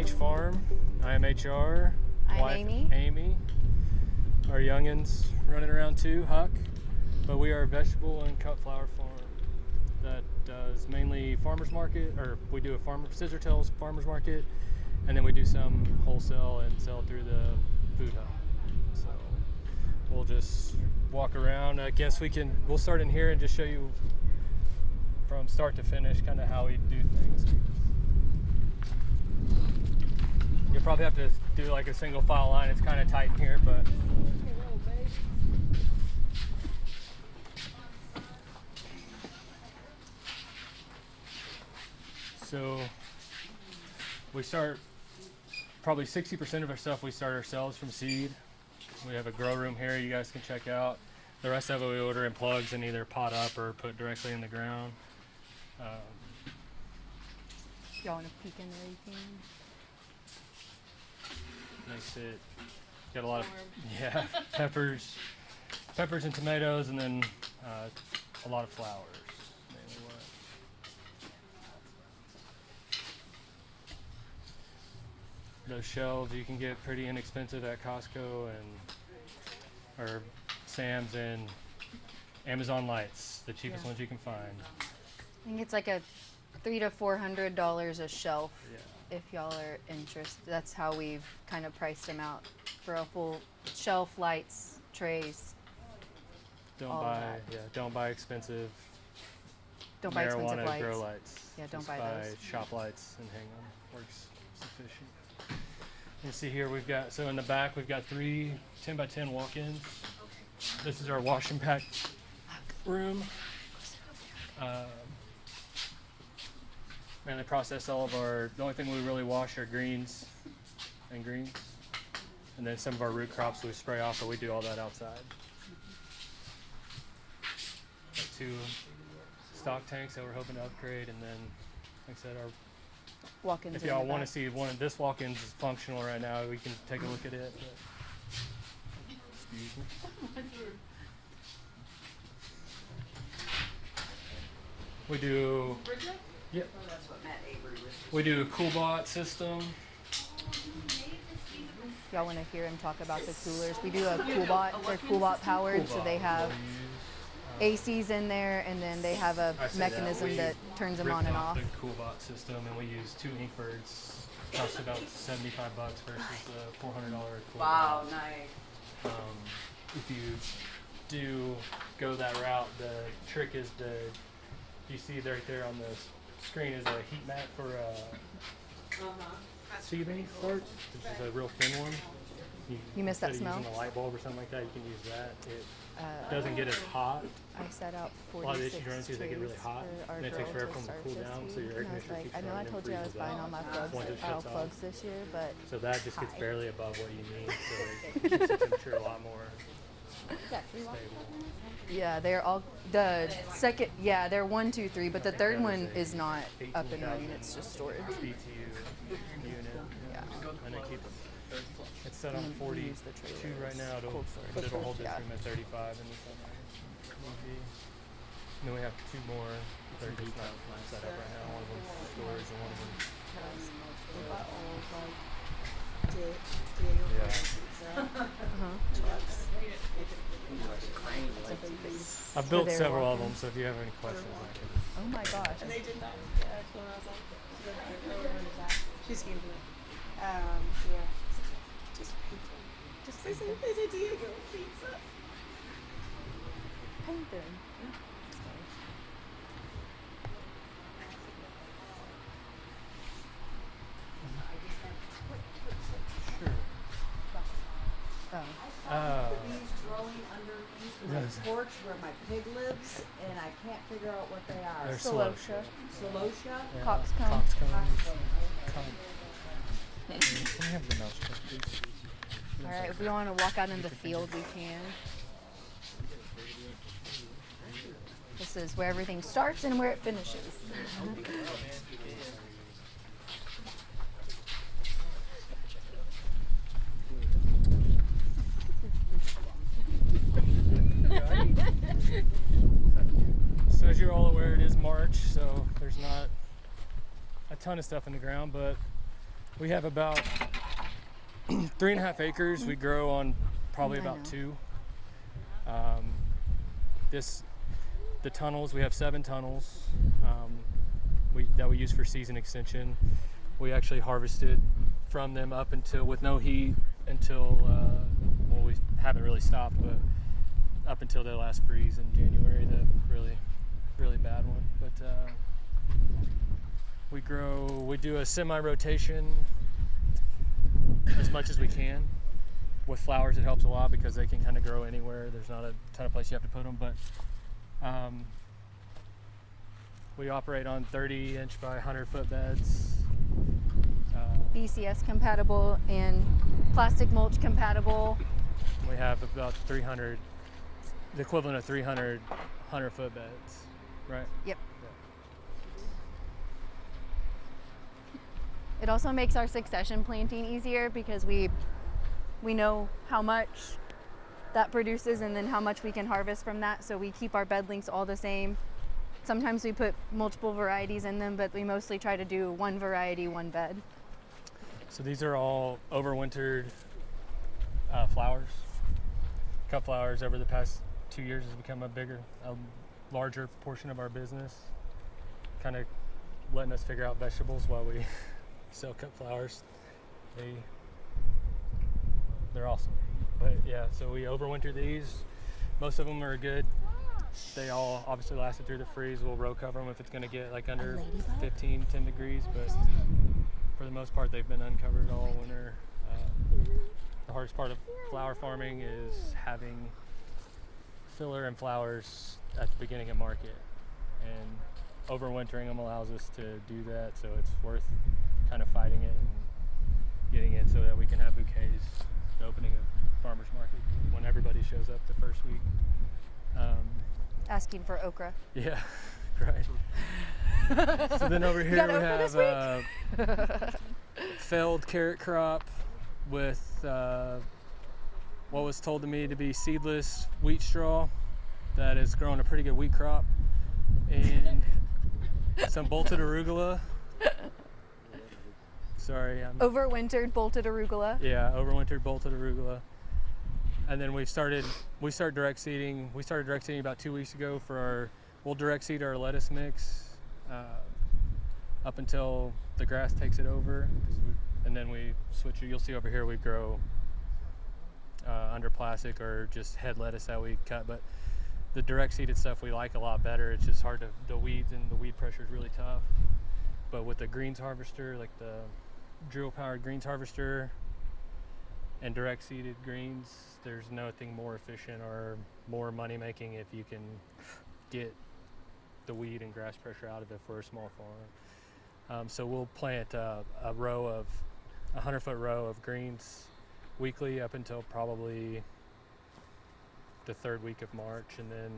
H Farm. I am HR. I'm Wife, Amy. Amy. Our youngins running around too, Huck. But we are a vegetable and cut flower farm that does mainly farmers market, or we do a scissor tails farmers market, and then we do some wholesale and sell through the food hub. So we'll just walk around. I guess we'll start in here and just show you from start to finish kind of how we do things. You'll probably have to do like a single file line. It's kind of tight in here, but so we start probably 60% of our stuff we start ourselves from seed. We have a grow room here you guys can check out. The rest of it we order in plugs and either pot up or put directly in the ground. Y'all want to peek in there? You can. Makes it got a lot of peppers and tomatoes, and then a lot of flowers. Mainly what. Those shelves you can get pretty inexpensive at Costco or Sam's and Amazon Lights, the cheapest ones you can find. I think it's like a $300 to $400 a shelf. Yeah. If y'all are interested, that's how we've kind of priced them out for a full shelf, lights, trays. Don't buy expensive Don't buy expensive marijuana lights. grow lights. Yeah, don't Just buy those. Shop lights and hang them. Works sufficient. You see here so in the back we've got 3 10 by 10 walk-ins. This is our wash and pack room. Mainly process all of the only thing we really wash are greens. And then some of our root crops we spray off, but we do all that outside. Got 2 stock tanks that we're hoping to upgrade, and then, like I said, Walk-ins. if y'all want to see this walk-ins is functional right now, we can take a look at it. Excuse me. We do. Yep. Oh, that's what Matt Avery was. We do a CoolBot system. Y'all want to hear him talk about the coolers? We do a CoolBot. They're CoolBot powered, so they have ACs in there, and then they have a mechanism that turns them on and off. The CoolBot system, and we use 2 Inkbirds. Costs about $75 versus the $400 CoolBot. Wow, nice. If you do go that route, the trick is you see right there on the screen is a heat mat for seeding starts. This is a real thin one. You missed that smell? Using a light bulb or something like that, you can use that. It doesn't get as hot. I set out 46 A lot of the issues you run into is they get really hot, for our and it takes girl forever for them to start cool this down, so week, your air and I was conditioner like, keeps I know I running and told you I was freezes buying out all my once it plugs, shuts off. plugs this year, but So that just gets Hi. barely above what you need, so it keeps the temperature a lot more stable. yeah, they're all the second. Yeah, they're 1, 2, 3, but the third one is not up and running. It's just storage. BTU unit. Yeah. And it keeps it's set on And then we 42 use the trailers, right now, cold storage. but it'll hold this Yeah. room at 35 in the summer. And then we have 2 more that are just not set up right now. One of them's storage and one of them's I've built their several of walk-ins. them, so if you have any questions, I can. Oh my gosh. And they did not. Yeah, that's when I was like, she's came to me. So yeah, just pizza. Just they said Diego pizza. Paint them. Sure. These growing underneath the porch where my pig lives, and I can't figure out what they are. They're Celosia. Celosia? Yeah, Coxcomb. Coxcombs. Can we have the mouse check, please? All right, if we want to walk out in the field, we can. This is where everything starts and where it finishes. So as you're all aware, it is March, so there's not a ton of stuff in the ground, but We have about 3.5 acres. We grow on probably I about know. 2. The tunnels, we have 7 tunnels that we use for season extension. We actually harvested from them up until, with no heat, until, well, we haven't really stopped, but up until the last freeze in January, the really, really bad one. But we do a semi-rotation as much as we can. With flowers, it helps a lot because they can kind of grow anywhere. There's not a ton of place you have to put them, but we operate on 30-inch by 100-foot beds. BCS compatible and plastic mulch compatible. We have about 300, the equivalent of 300 100-foot beds, right? Yep. It also makes our succession planting easier because we know how much that produces and then how much we can harvest from that, so we keep our bed lengths all the same. Sometimes we put multiple varieties in them, but we mostly try to do one variety, one bed. So these are all overwintered flowers. Cut flowers over the past 2 years has become a larger portion of our business. Kind of letting us figure out vegetables while we sell cut flowers. They're awesome. But yeah, so we overwinter these. Most of them are good. They all obviously lasted through the freeze. We'll row cover them if it's going to get like under 10 degrees, but for the most part they've been uncovered all winter. The hardest part of flower farming is having filler and flowers at the beginning of market, and overwintering them allows us to do that, so it's worth kind of fighting it and getting it so that we can have bouquets the opening of farmers market when everybody shows up the first week. Asking for okra. Yeah, right. So then over here we have failed carrot crop with what was told to me to be seedless wheat straw that is growing a pretty good wheat crop, and some bolted arugula. Sorry. Overwintered bolted arugula. Yeah, overwintered bolted arugula. And then we started direct seeding. We started direct seeding about 2 weeks ago we'll direct seed our lettuce mix up until the grass takes it over. And then we switch it. You'll see over here we grow under plastic or just head lettuce that we cut. But the direct seeded stuff we like a lot better. It's just hard the weeds and the weed pressure is really tough. But with the greens harvester, like the drill powered greens harvester and direct seeded greens, there's nothing more efficient or more money making if you can get the weed and grass pressure out of it for a small farm. So we'll plant a 100-foot row of greens weekly up until probably the 3rd week of March, and then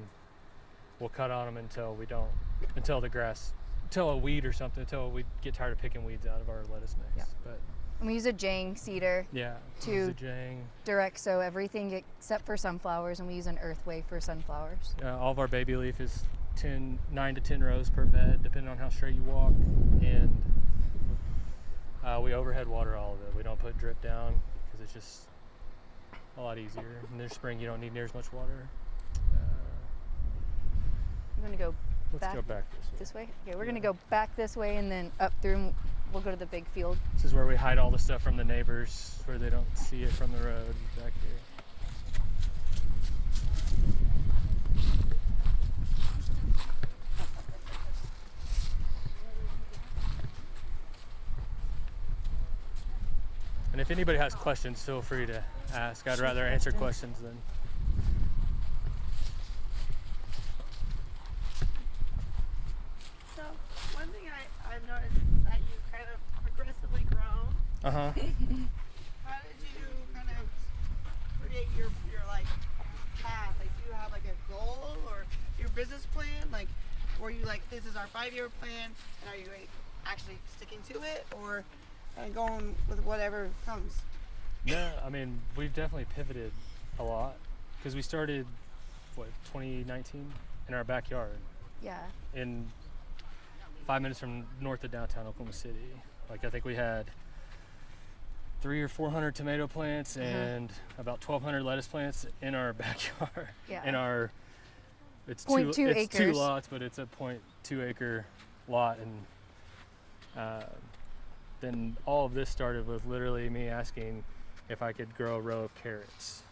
we'll cut on them until we get tired of picking weeds out of our lettuce mix. Yeah. But And we use a Jang seeder to direct sow everything except for sunflowers, and we use an earthway for sunflowers. All of our baby leaf is 9 to 10 rows per bed, depending on how straight you walk, and we overhead water all of it. We don't put drip down because it's just a lot easier. In the spring, you don't need near as much water. I'm gonna go Let's go back this way. Okay, we're gonna go back this way and then up through. And we'll go to the big field. This is where we hide all the stuff from the neighbors, where they don't see it from the road. Back here. And if anybody has questions, feel free to ask. I'd rather answer questions than. So one thing I've noticed is that you've kind of progressively grown. Uh-huh. How did you kind of create your like path? Like, do you have like a goal or your business plan? Like, were you like, this is our 5-year plan, and are you like, actually sticking to it, or going with whatever comes? No, I mean, we've definitely pivoted a lot because we started 2019 in our backyard. Yeah. In 5 minutes from north of downtown Oklahoma City. Like, I think we had 300 or 400 tomato plants and about 1,200 lettuce plants in our backyard. Yeah. In our, it's 0.2 two acres. lots, but it's a 0.2 acre lot, and then all of this started with literally me asking if I could grow a row of carrots.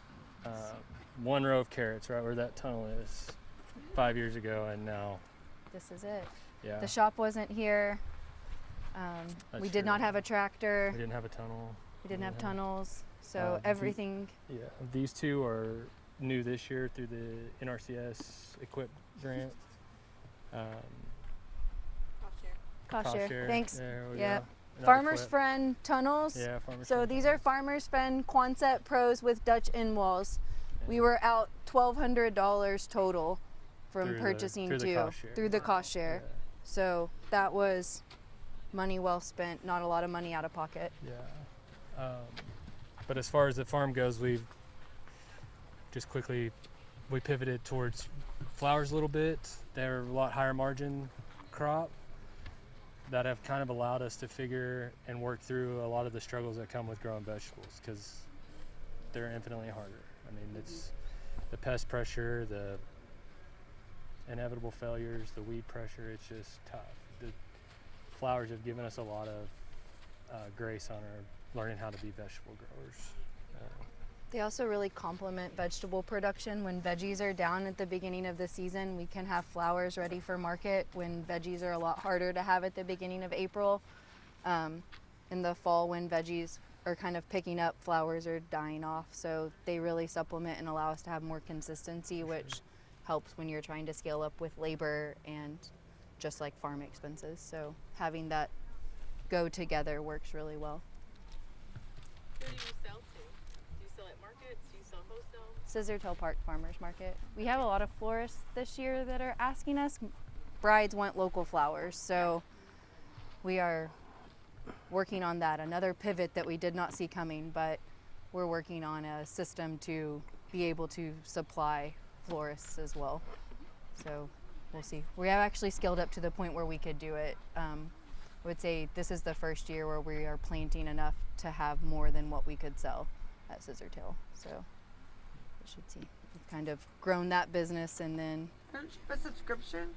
One row of carrots right where that tunnel is 5 years ago, and now This is it. yeah, The shop wasn't here. We did true. not have a tractor. we didn't have a tunnel. We didn't have tunnels. So the- everything, Yeah, these two are new this year through the NRCS Equip grant. cost share. Thanks. There we Yeah. go. Not Farmer's Equip. Friend tunnels. Yeah, Farmer's So Friend. these are Farmer's Friend Quonset Pros with Dutch end walls. We were out $1,200 total from Through the- purchasing through the two cost share. through the cost share. Yeah. So that was money well spent, not a lot of money out of pocket. Yeah. But as far as the farm goes, we pivoted towards flowers a little bit. They're a lot higher margin crop that have kind of allowed us to figure and work through a lot of the struggles that come with growing vegetables, because they're infinitely harder. I mean, it's the pest pressure, the inevitable failures, the weed pressure. It's just tough. The flowers have given us a lot of grace on our learning how to be vegetable growers. They also really complement vegetable production. When veggies are down at the beginning of the season, we can have flowers ready for market. When veggies are a lot harder to have at the beginning of April, in the fall when veggies are kind of picking up, flowers are dying off. So they really supplement and allow us to have more consistency, which helps when you're trying to scale up with labor and just like farm expenses. So having that go together works really well. Who do you sell to? Do you sell at markets? Do you sell wholesale? Scissortail Park Farmers Market. We have a lot of florists this year that are asking us. Brides want local flowers, so we are working on that. Another pivot that we did not see coming, but we're working on a system to be able to supply florists as well. So we'll see. We have actually scaled up to the point where we could do it. I would say this is the first year where we are planting enough to have more than what we could sell at Scissortail. So we should see. We've kind of grown that business, and then Don't you have a subscription?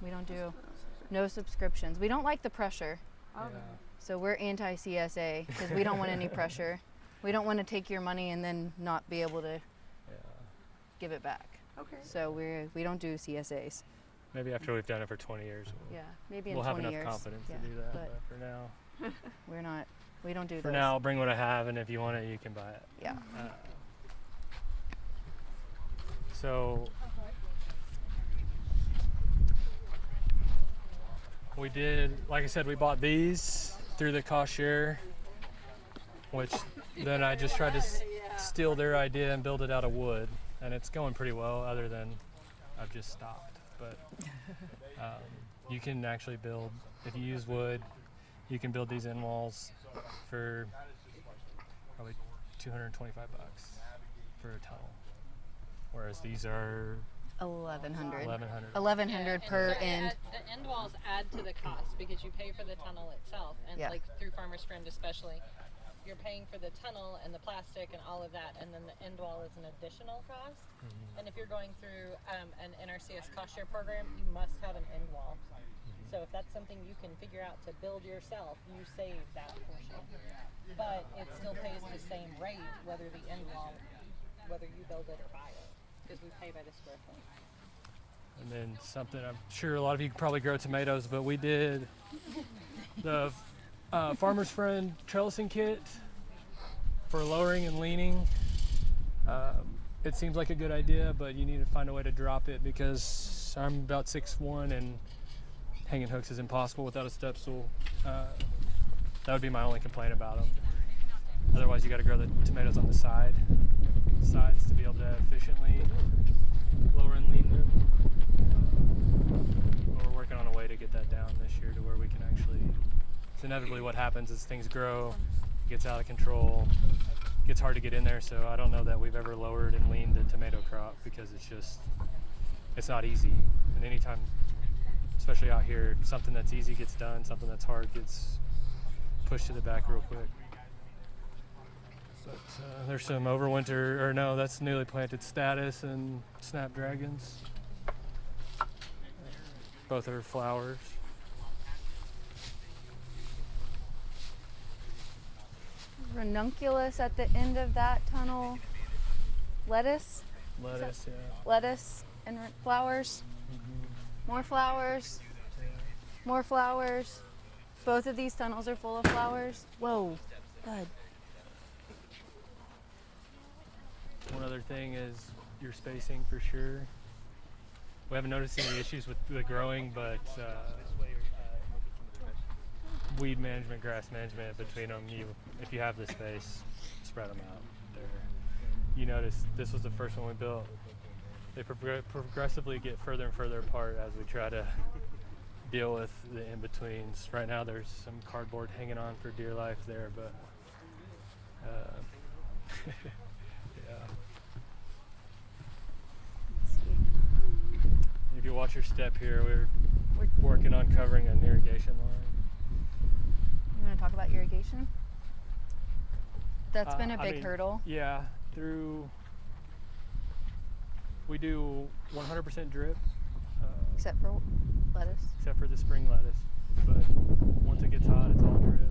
we don't do no subscriptions. We don't like the pressure. Yeah. So we're anti-CSA because we don't want any pressure. We don't want to take your money and then not be able to Yeah. give it back. Okay. So we don't do CSAs. Maybe after we've done it for 20 years, Yeah, maybe in we'll have 20 enough years. confidence Yeah, to do that. but But for now, we're not. We don't do for those. now, I'll bring what I have, and if you want it, you can buy it. Yeah. So we did, like I said, we bought these through the cost share, which then I just tried to steal their idea and build it out of wood, and it's going pretty well, other than I've just stopped. But you can actually build, if you use wood, you can build these end walls for probably $225 for a tunnel, whereas these are 1,100. 1,100. 1,100 per end. The end walls add to the cost because you pay for the tunnel itself, and Yeah. like through Farmers Friend especially, you're paying for the tunnel and the plastic and all of that, and then the end wall is an additional cost. And if you're going through an NRCS cost share program, you must have an end wall. So if that's something you can figure out to build yourself, you save that portion. But it still pays the same rate whether the end wall, whether you build it or buy it, because we pay by the square foot. And then something, I'm sure a lot of you can probably grow tomatoes, but we did the Farmer's Friend trellising kit for lowering and leaning. It seems like a good idea, but you need to find a way to drop it, because I'm about 6'1", and hanging hooks is impossible without a step stool. That would be my only complaint about them. Otherwise, you got to grow the tomatoes on the sides to be able to efficiently lower and lean them. But we're working on a way to get that down this year to where we can actually. It's inevitably what happens as things grow, it gets out of control, it gets hard to get in there. So I don't know that we've ever lowered and leaned a tomato crop, because it's not easy. And anytime, especially out here, something that's easy gets done, something that's hard gets pushed to the back real quick. But there's some overwinter, or no, that's newly planted status and snapdragons. Both are flowers. Ranunculus at the end of that tunnel. Lettuce. Lettuce, yeah. Lettuce and flowers. More flowers. More flowers. Both of these tunnels are full of flowers. Whoa. Good. One other thing is your spacing for sure. We haven't noticed any issues with the growing, but weed management, grass management between them, if you have the space, spread them out. You notice this was the first one we built. They progressively get further and further apart as we try to deal with the in-betweens. Right now there's some cardboard hanging on for dear life there, but yeah. If you watch your step here, we're working on covering an irrigation line. You want to talk about irrigation? That's been a big hurdle. Yeah, we do 100% drip. Except for lettuce. Except for the spring lettuce. But once it gets hot, it's all drip.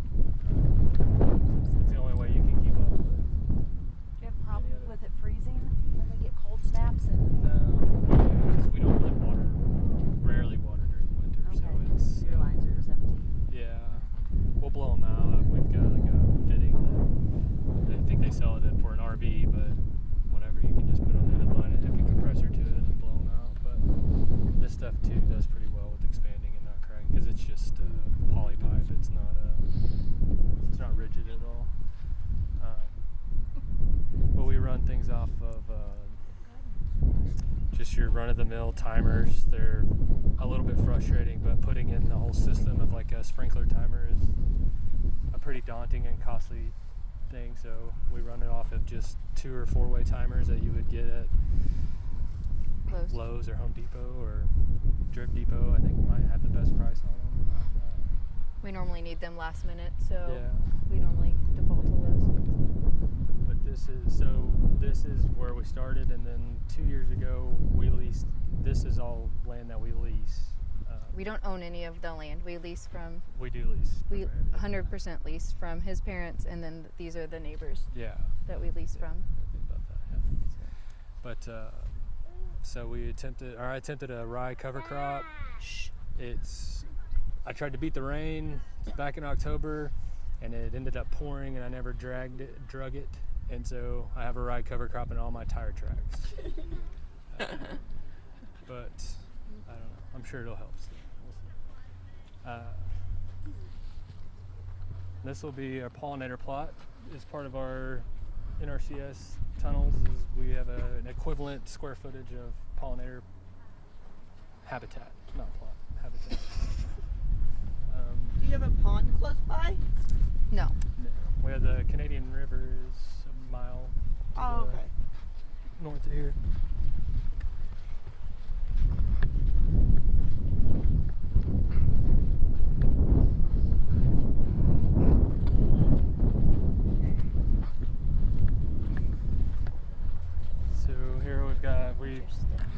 It's the only way you can keep up with it. Do you have a problem with it freezing when we get cold snaps? And No, because we don't really rarely water during the winter. okay, So it's your lines are just empty. yeah, we'll blow them out. We've got like a fitting that I think they sell it for an RV, but whatever, you can just put on the other line and hook a compressor to it and blow them out. But this stuff too does pretty well with expanding and not cracking because it's just poly pipe. It's not rigid at all. But we run things off of just your run-of-the-mill timers. They're a little bit frustrating, but putting in the whole system of like a sprinkler timer is a pretty daunting and costly thing. So we run it off of just 2 or 4-way timers that you would get at Lowe's or Home Depot or Drip Depot. I think might have the best price on them. We normally need them last minute, so Yeah. we normally default to Lowe's. But this is where we started, and then 2 years ago we leased. This is all land that we lease. We don't own any of the land. We lease from. We do lease. We 100% lease from his parents, and then these are the neighbors Yeah. that we lease from. About that, yeah. But so I attempted a rye cover crop. I tried to beat the rain back in October, and it ended up pouring, and I never drug it, and so I have a rye cover crop in all my tire tracks. But I don't know. I'm sure it'll help. So we'll see. This will be our pollinator plot. As part of our NRCS tunnels, we have an equivalent square footage of pollinator habitat, not plot, habitat. Do you have a pond close by? No. No. We have the Canadian River is a mile to Oh, the okay. north of here. So here we've got we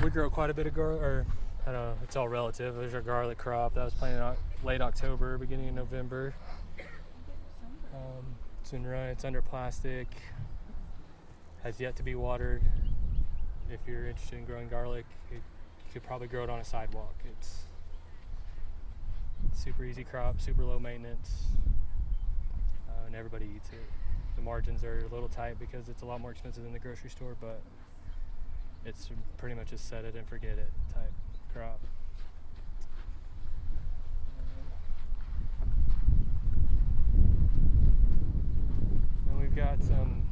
grow quite a bit of garlic, or I don't know, it's all relative. There's our garlic crop that was planted late October, beginning of November. It's under plastic, has yet to be watered. If you're interested in growing garlic, you could probably grow it on a sidewalk. It's super easy crop, super low maintenance, and everybody eats it. The margins are a little tight because it's a lot more expensive than the grocery store, but it's pretty much a set it and forget it type crop. Then we've got some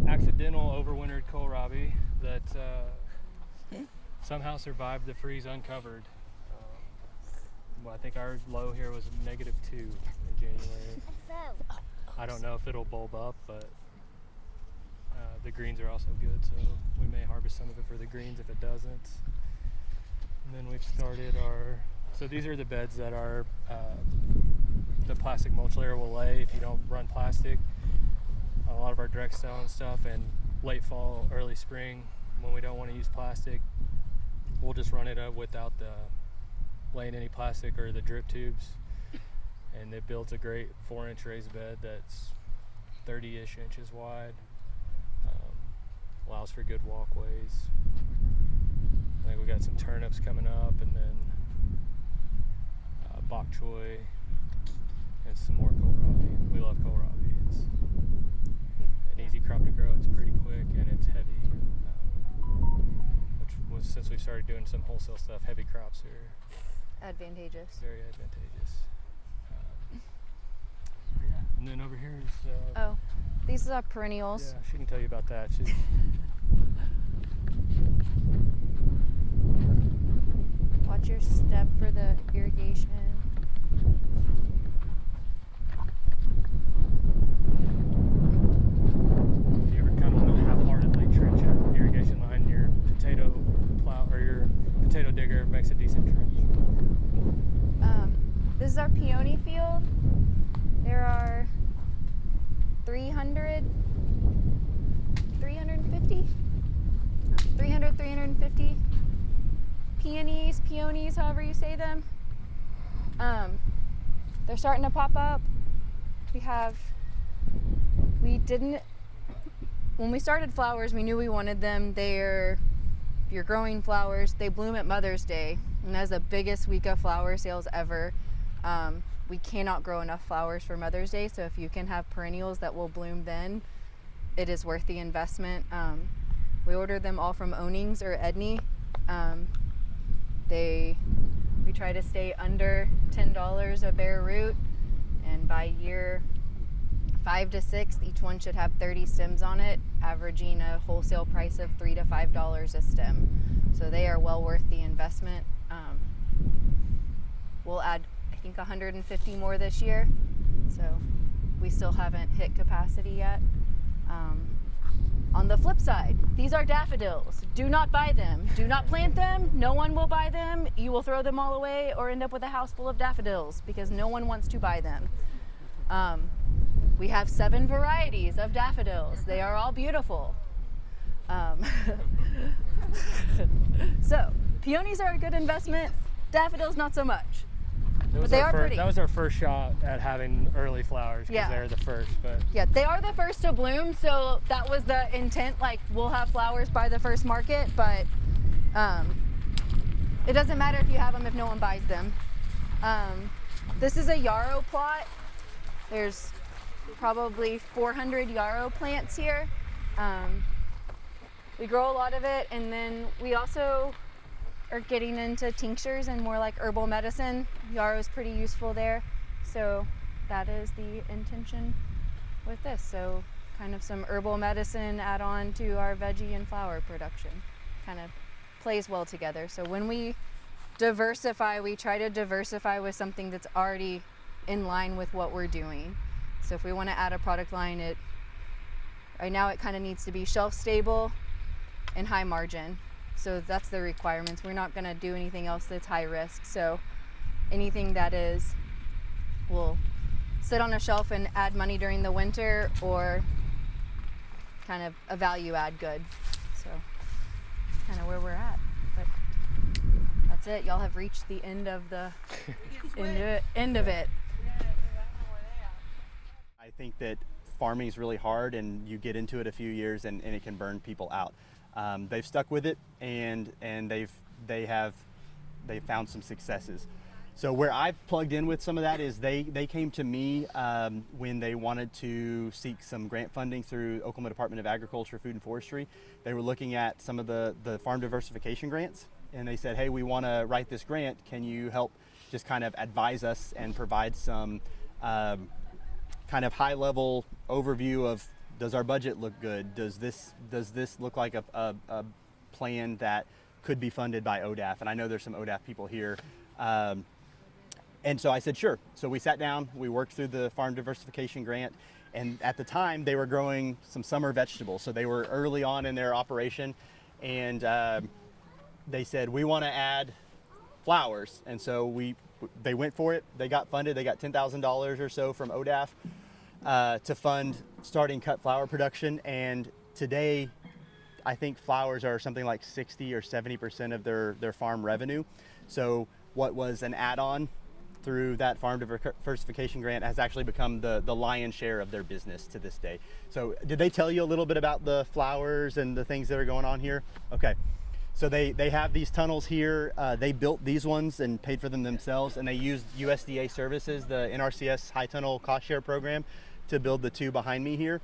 accidental overwintered kohlrabi that somehow survived the freeze uncovered. Well, I think our low here was -2 in January. I don't know if it'll bulb up, but the greens are also good, so we may harvest some of it for the greens if it doesn't. And then we've started so these are the beds that the plastic mulch layer will lay if you don't run plastic. a lot of our direct selling stuff, and late fall, early spring, when we don't want to use plastic, we'll just run it up without the laying any plastic or the drip tubes, and it builds a great 4-inch raised bed that's 30-ish inches wide. Allows for good walkways. I think we got some turnips coming up, and then bok choy and some more kohlrabi. We love kohlrabi. It's an easy crop to grow. It's pretty quick and it's heavy. Which was, since we started doing some wholesale stuff, heavy crops are Advantageous. very advantageous. Yeah. And then over here is Oh, these are perennials. yeah, she can tell you about that. She's Watch your step for the irrigation. If you ever kind of want to half-heartedly trench an irrigation line, your potato plow or your potato digger makes a decent trench. This is our peony field. There are 350, 350 peonies, however you say them. They're starting to pop up. When we started flowers, we knew we wanted them. If you're growing flowers, they bloom at Mother's Day, and that's the biggest week of flower sales ever. We cannot grow enough flowers for Mother's Day, so if you can have perennials that will bloom then, it is worth the investment. We ordered them all from Ownings or Edney. We try to stay under $10 a bare root, and by year 5 to 6, each one should have 30 stems on it, averaging a wholesale price of $3 to $5 a stem. So they are well worth the investment. We'll add, I think, 150 more this year, so we still haven't hit capacity yet. On the flip side, these are daffodils. Do not buy them. Do not plant them. No one will buy them. You will throw them all away or end up with a house full of daffodils because no one wants to buy them. We have 7 varieties of daffodils. They are all beautiful. So, peonies are a good investment. Daffodils, not so much. But they are pretty. That was our first shot at having early flowers because Yeah. they're the first. But Yeah, they are the first to bloom, so that was the intent. Like, we'll have flowers by the first market, but it doesn't matter if you have them if no one buys them. This is a yarrow plot. There's probably 400 yarrow plants here. We grow a lot of it, and then we also are getting into tinctures and more like herbal medicine. Yarrow is pretty useful there, so that is the intention with this. So kind of some herbal medicine add on to our veggie and flower production. Kind of plays well together. So when we diversify, we try to diversify with something that's already in line with what we're doing. So if we want to add a product line, right now it kind of needs to be shelf stable and high margin. So that's the requirements. We're not going to do anything else that's high risk. So anything that will sit on a shelf and add money during the winter, or kind of a value add good. So kind of where we're at. But that's it. Y'all have reached the end of the end of it. I think that farming is really hard, and you get into it a few years and it can burn people out. They've stuck with it, and they've found some successes. So where I've plugged in with some of that is they came to me when they wanted to seek some grant funding through Oklahoma Department of Agriculture, Food and Forestry. They were looking at some of the farm diversification grants, and they said, hey, we want to write this grant. Can you help just kind of advise us and provide some kind of high-level overview of, does our budget look good? Does this look like a plan that could be funded by ODAF? And I know there's some ODAF people here. And so I said, sure. So we sat down, we worked through the farm diversification grant, and at the time they were growing some summer vegetables. So they were early on in their operation, and they said, we want to add flowers. And so they went for it. They got funded. They got $10,000 or so from ODAF. to fund starting cut flower production. And today, I think flowers are something like 60 or 70% of their farm revenue. So what was an add-on through that farm diversification grant has actually become the lion's share of their business to this day. So did they tell you a little bit about the flowers and the things that are going on here? Okay. So they have these tunnels here. They built these ones and paid for them themselves, and they used USDA services, the NRCS High Tunnel Cost Share Program, to build the two behind me here.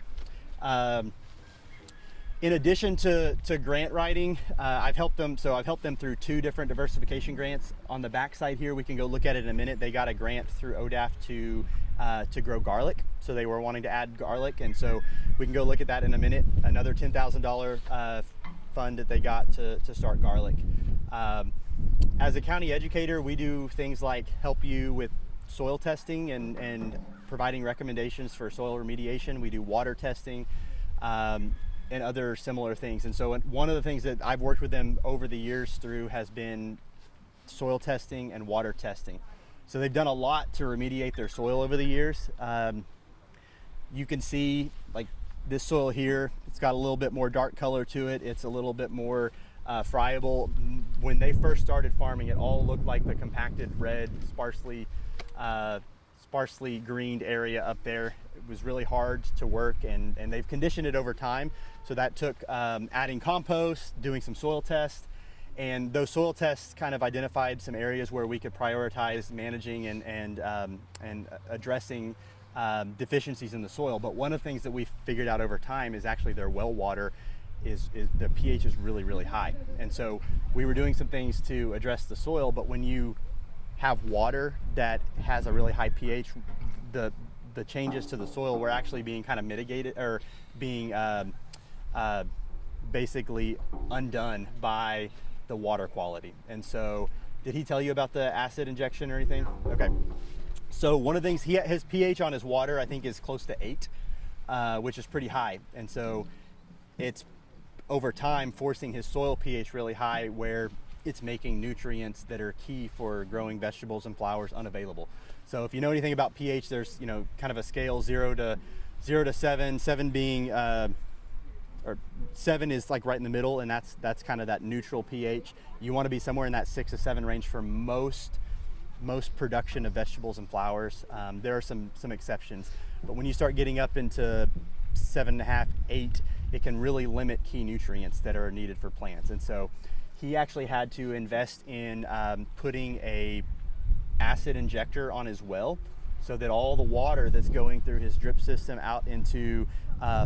In addition to grant writing, I've helped them through 2 different diversification grants. On the back side here, we can go look at it in a minute. They got a grant through ODAF to grow garlic. So they were wanting to add garlic, and so we can go look at that in a minute. Another $10,000 fund that they got to start garlic. As a county educator, we do things like help you with soil testing and providing recommendations for soil remediation. We do water testing. And other similar things. And so one of the things that I've worked with them over the years through has been soil testing and water testing. So they've done a lot to remediate their soil over the years. You can see like this soil here, it's got a little bit more dark color to it. It's a little bit more friable. When they first started farming, it all looked like the compacted red, sparsely greened area up there. It was really hard to work, and they've conditioned it over time. So that took adding compost, doing some soil tests, and those soil tests kind of identified some areas where we could prioritize managing and addressing deficiencies in the soil. But one of the things that we figured out over time is actually their well water is the pH is really, really high. And so we were doing some things to address the soil, but when you have water that has a really high pH, the changes to the soil were actually being kind of mitigated or being basically undone by the water quality. And so did he tell you about the acid injection or anything? Okay. So one of the things, his pH on his water, I think, is close to 8, which is pretty high. And so it's over time forcing his soil pH really high, where it's making nutrients that are key for growing vegetables and flowers unavailable. So if you know anything about pH, there's kind of a scale 0 to 7, 7 being or 7 is like right in the middle, and that's kind of that neutral pH. You want to be somewhere in that 6 to 7 range for most production of vegetables and flowers. There are some exceptions, but when you start getting up into 7.5, 8, it can really limit key nutrients that are needed for plants. And so he actually had to invest in putting a acid injector on his well, so that all the water that's going through his drip system out into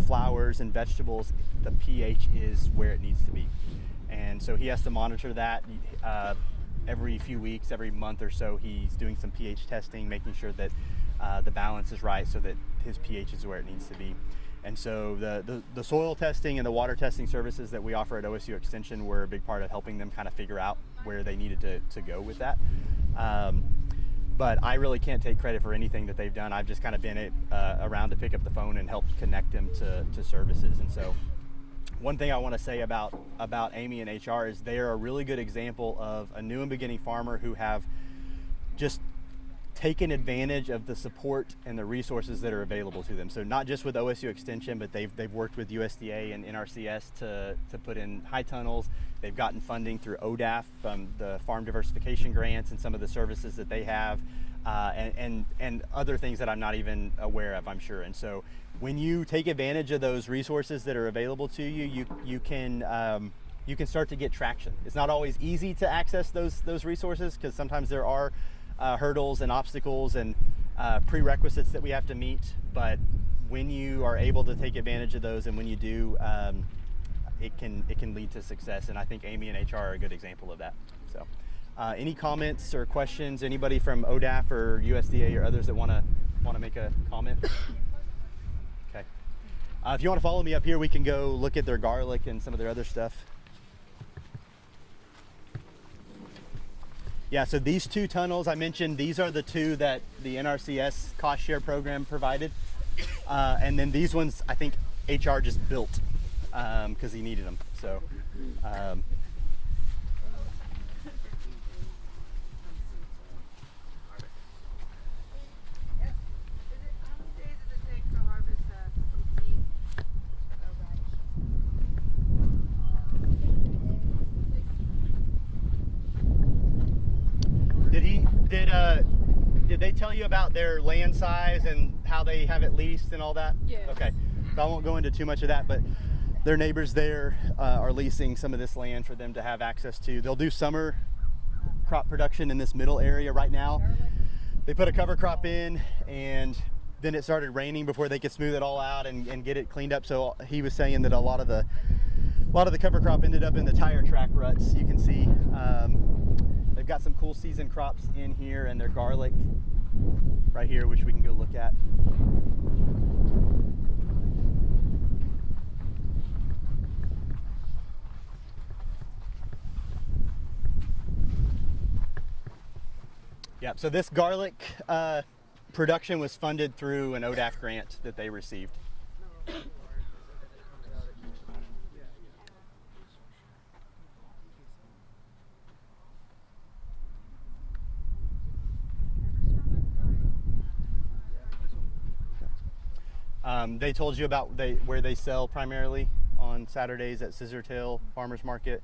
flowers and vegetables, the pH is where it needs to be. And so he has to monitor that every few weeks, every month or so. He's doing some pH testing, making sure that the balance is right so that his pH is where it needs to be. And so the soil testing and the water testing services that we offer at OSU Extension were a big part of helping them kind of figure out where they needed to go with that. But I really can't take credit for anything that they've done. I've just kind of been around to pick up the phone and help connect them to services. And so one thing I want to say about Amy and HR is they are a really good example of a new and beginning farmer who have just taken advantage of the support and the resources that are available to them. So not just with OSU Extension, but they've worked with USDA and NRCS to put in high tunnels. They've gotten funding through ODAF from the farm diversification grants and some of the services that they have, and other things that I'm not even aware of, I'm sure. And so when you take advantage of those resources that are available to you, you can start to get traction. It's not always easy to access those resources, because sometimes there are hurdles and obstacles and prerequisites that we have to meet. But when you are able to take advantage of those, and when you do, it can lead to success. And I think Amy and HR are a good example of that. So any comments or questions? Anybody from ODAF or USDA or others that want to make a comment? Okay. If you want to follow me up here, we can go look at their garlic and some of their other stuff. Yeah, so these 2 tunnels I mentioned, these are the 2 that the NRCS cost share program provided. And then these ones, I think HR just built because he needed them. So, How many days does it take to did they tell you about their land size and how they have it leased and all that? Yeah. Okay, so I won't go into too much of that, but their neighbors there are leasing some of this land for them to have access to. They'll do summer crop production in this middle area right now. They put a cover crop in, and then it started raining before they could smooth it all out and get it cleaned up. So he was saying that a lot of the cover crop ended up in the tire track ruts. You can see they've got some cool season crops in here, and their garlic right here, which we can go look at. Yeah, so this garlic production was funded through an ODAC grant that they received. They told you about where they sell primarily on Saturdays at Scissortail Farmers Market,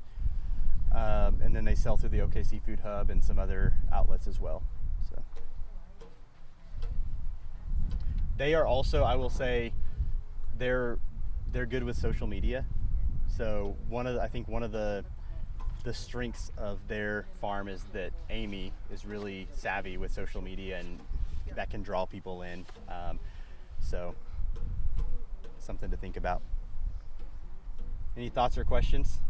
and then they sell through the OK Seafood Hub and some other outlets as well. So they are also, I will say, they're good with social media. So I think one of the strengths of their farm is that Amy is really savvy with social media, and that can draw people in. So something to think about. Any thoughts or questions?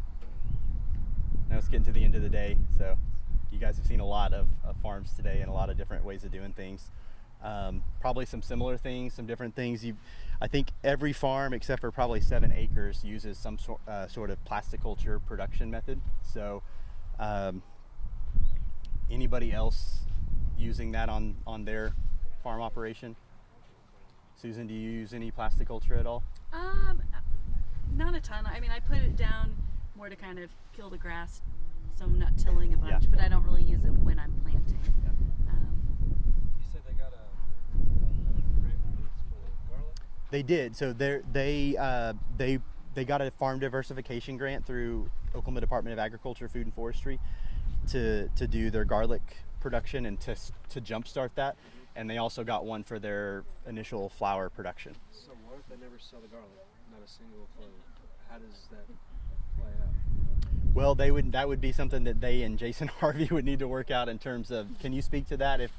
Now it's getting to the end of the day, so you guys have seen a lot of farms today and a lot of different ways of doing things. Probably some similar things, some different things. I think every farm except for probably 7 acres uses some sort of plasticulture production method. So anybody else using that on their farm operation? Susan, do you use any plasticulture at all? Not a ton. I mean, I put it down more to kind of kill the grass, so I'm not tilling a bunch, Yeah. but I don't really use it when I'm planting. Yeah. You said they got a grant for garlic? They did. So they got a farm diversification grant through Oklahoma Department of Agriculture, Food and Forestry to do their garlic production and to jumpstart that. And they also got one for their initial flower production. So what if they never sell the garlic? Not a single clove. How does that play out? Well, that would be something that they and Jason Harvey would need to work out in terms of. Can you speak to that? If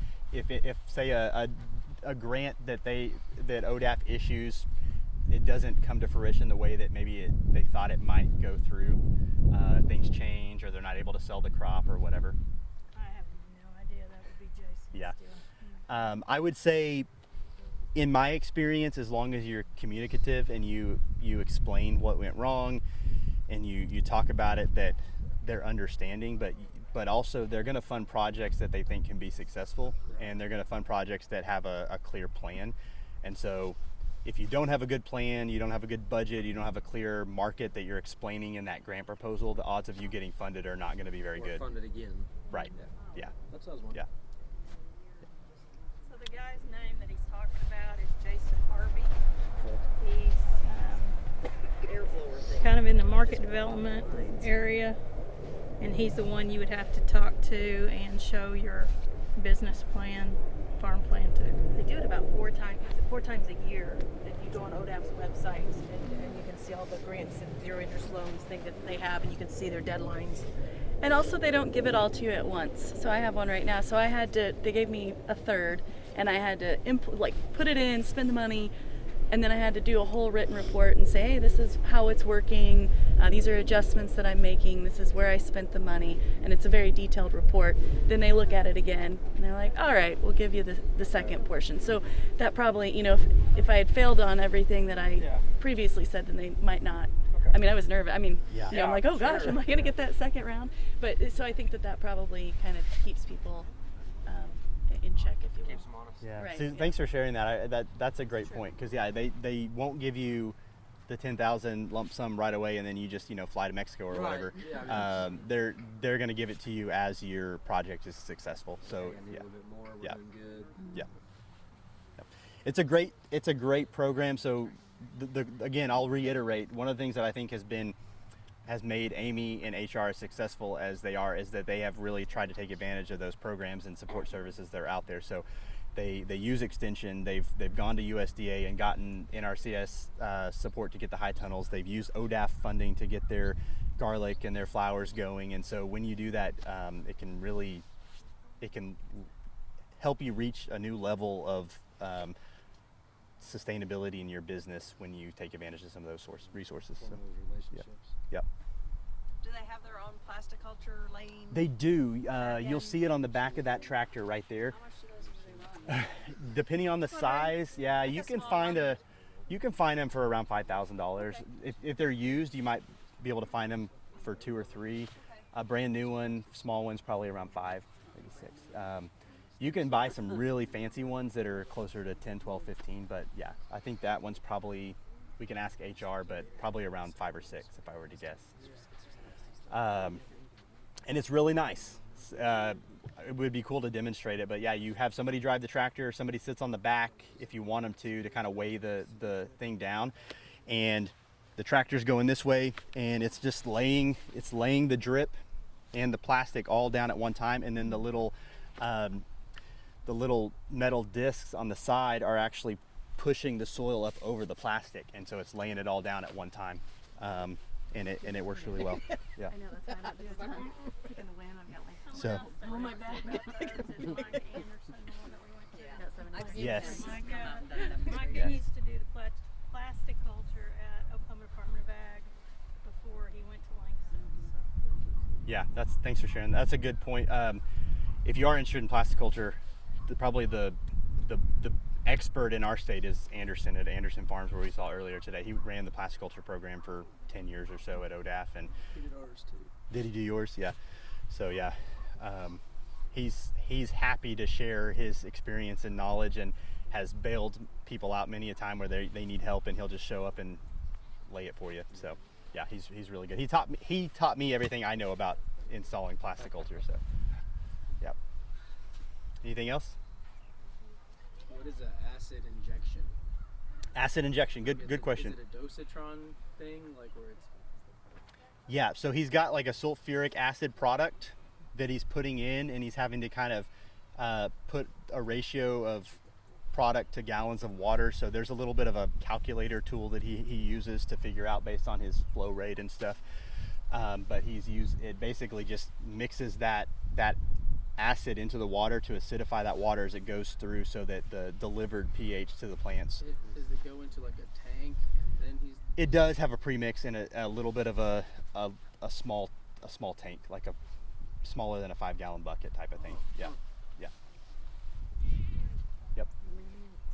say a grant that ODAP issues, it doesn't come to fruition the way that maybe they thought it might go through, things change or they're not able to sell the crop or whatever. I have no idea. That would be Jason. Yeah. Still. I would say, in my experience, as long as you're communicative and you explain what went wrong and you talk about it, that they're understanding, but also they're going to fund projects that they think can be successful, and they're going to fund projects that have a clear plan. And so if you don't have a good plan, you don't have a good budget, you don't have a clear market that you're explaining in that grant proposal, the odds of you getting funded are not going to be very good. Funded again. Right. Yeah. That's what I was wondering. Yeah. So the guy's name that he's talking about is Jason Harvey. He's kind of in the market development area, and he's the one you would have to talk to and show your business plan, farm plan to. They do it about four times a year. If you go on ODAP's website and you can see all the grants and zero interest loans thing that they have, and you can see their deadlines. And also, they don't give it all to you at once. So I have one right now. So they gave me a third, and I had to put it in, spend the money, and then I had to do a whole written report and say, hey, this is how it's working. These are adjustments that I'm making. This is where I spent the money, and it's a very detailed report. Then they look at it again, and they're like, all right, we'll give you the second portion. So that probably, if I had failed on everything that I previously said, then they might not. I mean, I was nervous. I mean, I'm like, oh gosh, am I going to get that second round? But so I think that probably kind of keeps people in check, if you will. Keeps them honest. Yeah. Right, Susan, yeah. thanks for sharing that. That's a great point, because they won't give you the 10,000 lump sum right away and then you just fly to Mexico or whatever. Yeah, they're going to give it to you as your project is successful. So I need a little bit more. We're doing good. Yeah. It's a great program. So again, I'll reiterate, one of the things that I think has been has made Amy and HR as successful as they are is that they have really tried to take advantage of those programs and support services that are out there. So they use extension. They've gone to USDA and gotten NRCS support to get the high tunnels. They've used ODAF funding to get their garlic and their flowers going. And so when you do that, it can help you reach a new level of sustainability in your business when you take advantage of some of those resources. Form So, those relationships. yep. Do they have their own plasticulture lane? They do. You'll see it on the back of that tractor right there. How much do those usually run? Depending on the size, yeah, Like you a can small find one? you can find them for around $5,000. If they're used, you might be able to find them for 2 or 3. A brand new one, small one's probably around 5, maybe 6. You can buy some really fancy ones that are closer to 10, 12, 15, but yeah, I think that one's probably, we can ask HR, but probably around 5 or 6 if I were to guess. And it's really nice. It would be cool to demonstrate it, but yeah, you have somebody drive the tractor, somebody sits on the back if you want them to kind of weigh the thing down, and the tractor's going this way, and it's just laying the drip and the plastic all down at one time, and then the little metal discs on the side are actually pushing the soil up over the plastic, and so it's laying it all down at one time, and it works really well. Yeah. I know, that's why I'm not doing a ton. Taking the wind, I've got like So oh my back. yes. Micah Yes. used to do the plastic culture at Oklahoma Department of Ag before he went to Langston. So. Yeah, thanks for sharing. That's a good point. If you are interested in plastic culture, probably the expert in our state is Anderson at Anderson Farms, where we saw earlier today. He ran the plastic culture program for 10 years or so at ODAF, and He did ours too. did he do yours? Yeah. So yeah, he's happy to share his experience and knowledge, and has bailed people out many a time where they need help, and he'll just show up and lay it for you. So yeah, he's really good. He taught me everything I know about installing plastic culture. So yep. Anything else? What is an acid injection? Acid injection. Good question. Is it a dosatron thing, like where it's? Yeah, so he's got like a sulfuric acid product that he's putting in, and he's having to kind of put a ratio of product to gallons of water. So there's a little bit of a calculator tool that he uses to figure out based on his flow rate and stuff. But it basically just mixes that acid into the water to acidify that water as it goes through, so that the delivered pH to the plants. Does it go into like a tank and then he's? It does have a premix in a little bit of a small tank, like a smaller than a 5-gallon bucket type of thing. Yeah, yeah. Yep.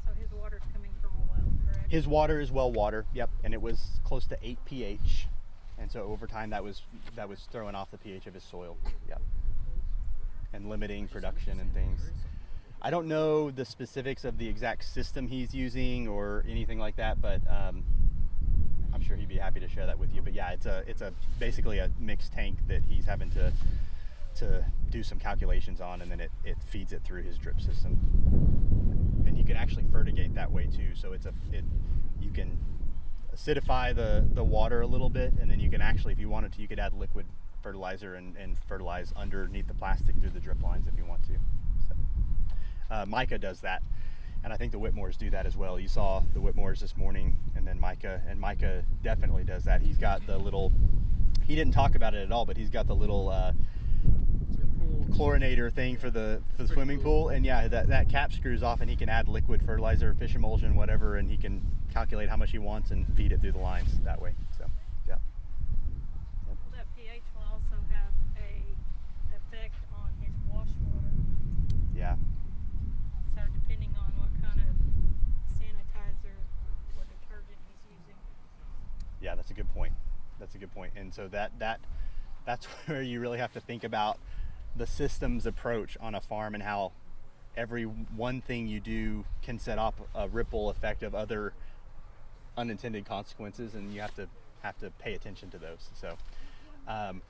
So his water's coming from a well, correct? His water is well water. Yep, and it was close to 8 pH, and so over time that was throwing off the pH of his soil. Yep. And limiting production and things. I don't know the specifics of the exact system he's using or anything like that, but I'm sure he'd be happy to share that with you. But yeah, it's basically a mixed tank that he's having to do some calculations on, and then it feeds it through his drip system. And you can actually fertigate that way too. So you can acidify the water a little bit, and then you can actually, if you wanted to, you could add liquid fertilizer and fertilize underneath the plastic through the drip lines if you want to. So, Micah does that, and I think the Whitmores do that as well. You saw the Whitmores this morning, and then Micah definitely does that. He's got the little, he didn't talk about it at all, but he's got the little chlorinator thing for the swimming pool, and yeah, that cap screws off, and he can add liquid fertilizer, fish emulsion, whatever, and he can calculate how much he wants and feed it through the lines that way. So yeah. That pH will also have a effect on his wash water. Yeah. So depending on what kind of sanitizer or detergent he's using. Yeah, that's a good point. And so that's where you really have to think about the systems approach on a farm, and how every one thing you do can set off a ripple effect of other unintended consequences, and you have to pay attention to those. So an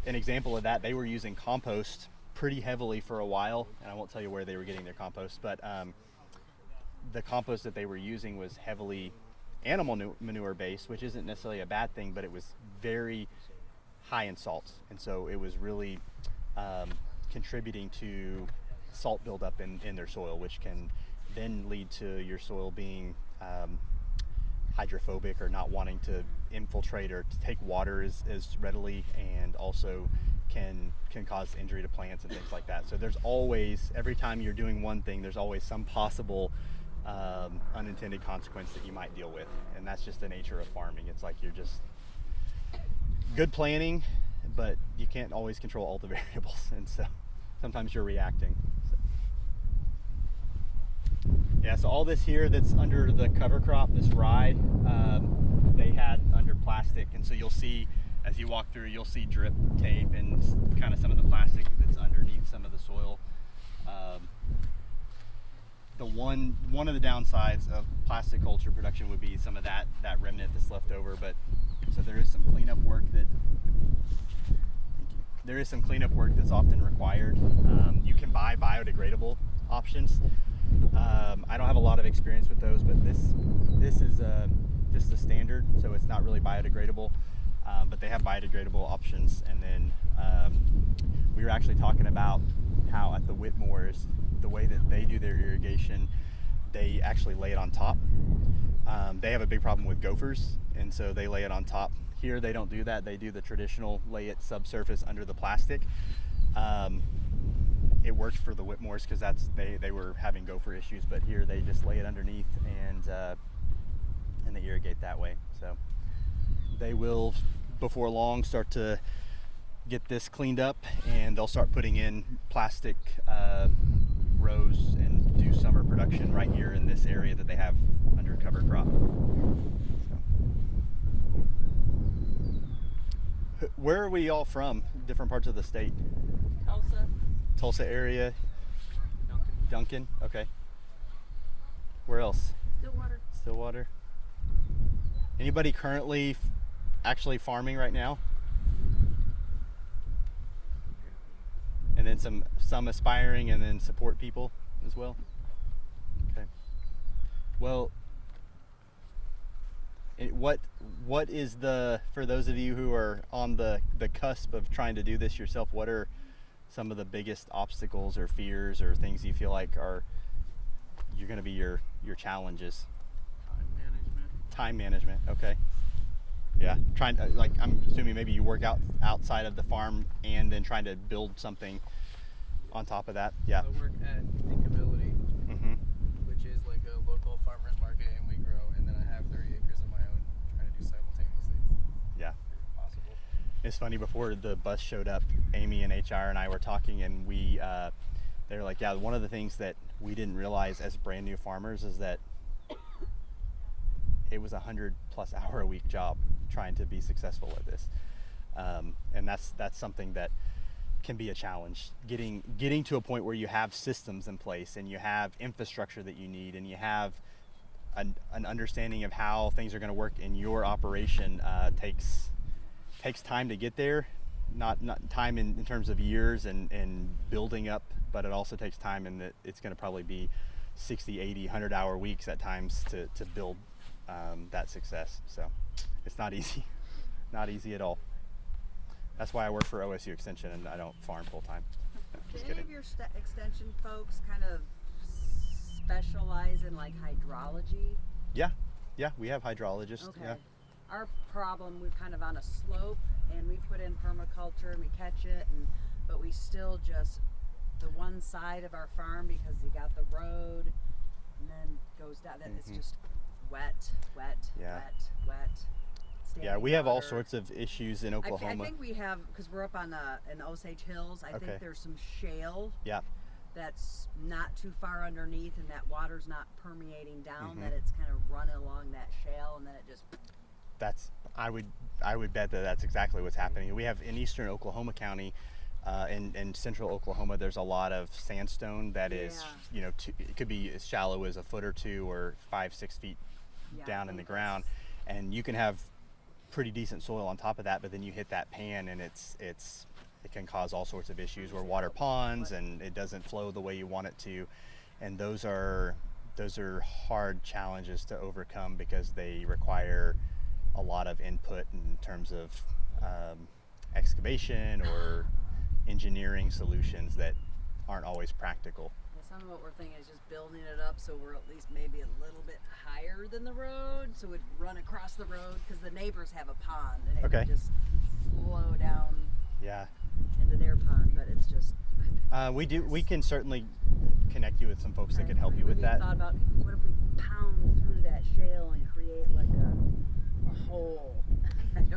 example of that, they were using compost pretty heavily for a while, and I won't tell you where they were getting their compost, but the compost that they were using was heavily animal manure based, which isn't necessarily a bad thing, but it was very high in salts, and so it was really contributing to salt buildup in their soil, which can then lead to your soil being hydrophobic or not wanting to infiltrate or to take water as readily, and also can cause injury to plants and things like that. So there's always, every time you're doing one thing, there's always some possible unintended consequence that you might deal with, and that's just the nature of farming. It's like you're just good planning, but you can't always control all the variables, and so sometimes you're reacting. Yeah, so all this here that's under the cover crop, this rye, they had under plastic, and so you'll see as you walk through, you'll see drip tape and kind of some of the plastic that's underneath some of the soil. The one of the downsides of plastic culture production would be some of that remnant that's left over, but so there is some cleanup work that's often required. You can buy biodegradable options. I don't have a lot of experience with those, but this is just the standard, so it's not really biodegradable, but they have biodegradable options. And then we were actually talking about how at the Whitmores, the way that they do their irrigation, they actually lay it on top. They have a big problem with gophers, and so they lay it on top. Here they don't do that. They do the traditional lay it subsurface under the plastic. It worked for the Whitmores because they were having gopher issues, but here they just lay it underneath and they irrigate that way. So they will, before long, start to get this cleaned up, and they'll start putting in plastic rows and do summer production right here in this area that they have under cover crop. So. Where are we all from? Different parts of the state? Tulsa area. Duncan. Okay. Where else? Stillwater. Anybody currently actually farming right now? And then some aspiring, and then support people as well. Okay. Well, what is for those of you who are on the cusp of trying to do this yourself, what are some of the biggest obstacles or fears or things you feel like you're going to be your challenges? Time management. Okay. Yeah. I'm assuming maybe you work outside of the farm and then trying to build something on top of that. Yeah. I work at Thinkability, which is like a local farmers market, and we grow, and then I have 30 acres of my own, trying to do simultaneously. Yeah. Possible. It's funny, before the bus showed up, Amy and HR and I were talking, and they were like, yeah, one of the things that we didn't realize as brand new farmers is that it was 100+ hour a week job trying to be successful with this, and that's something that can be a challenge. Getting to a point where you have systems in place and you have infrastructure that you need, and you have an understanding of how things are going to work in your operation takes time to get there. Not time in terms of years and building up, but it also takes time in that it's going to probably be 60, 80, 100-hour weeks at times to build that success. So it's not easy. Not easy at all. That's why I work for OSU Extension and I don't farm full time. No, just Do kidding. any of your extension folks kind of specialize in like hydrology? Yeah, we have hydrologists. Okay. Yeah. Our problem, we're kind of on a slope, and we put in permaculture and we catch it, but we still just the one side of our farm, because you got the road and then goes down. That it's just wet. Yeah. Standing We have all water. sorts of issues in Oklahoma. I think we have, because we're up on in Osage Hills. I think there's some shale. Yeah. That's not too far underneath, and that water's not permeating down. That it's kind of running along that shale, and then it just. I would bet that's exactly what's happening. We have in eastern Oklahoma County, in central Oklahoma, there's a lot of sandstone that is, it could be as shallow as a foot or two or 5-6 feet down in the ground, and you can have pretty decent soil on top of that, but then you hit that pan and it can cause all sorts of issues where water ponds and it doesn't flow the way you want it to, and those are those are hard challenges to overcome because they require a lot of input in terms of excavation or engineering solutions that aren't always practical. Some of what we're thinking is just building it up so we're at least maybe a little bit higher than the road, so we'd run across the road because the neighbors have a pond and it Okay. would just flow down Yeah. into their pond. But it's just We can certainly connect you with some folks that can help you with that. Thought about what if we pound through that shale and create like a hole. I'm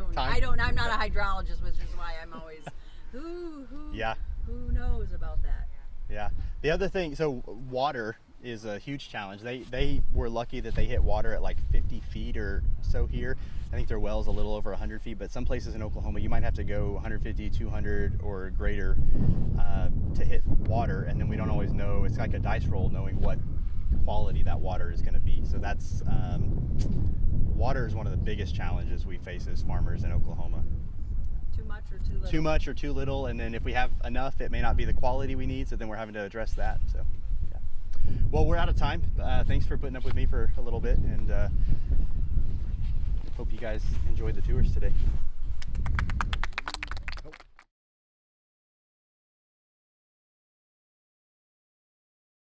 not a hydrologist, which is why I'm always who knows about that. Yeah. The other thing, so water is a huge challenge. They were lucky that they hit water at like 50 feet or so here. I think their well's a little over 100 feet, but some places in Oklahoma you might have to go 150, 200 or greater to hit water, and then we don't always know. It's like a dice roll knowing what quality that water is going to be. So that's water is one of the biggest challenges we face as farmers in Oklahoma. Too much or too little? Too much or too little, and then if we have enough, it may not be the quality we need, so then we're having to address that. So, yeah. Well, we're out of time. Thanks for putting up with me for a little bit, and hope you guys enjoyed the tours today.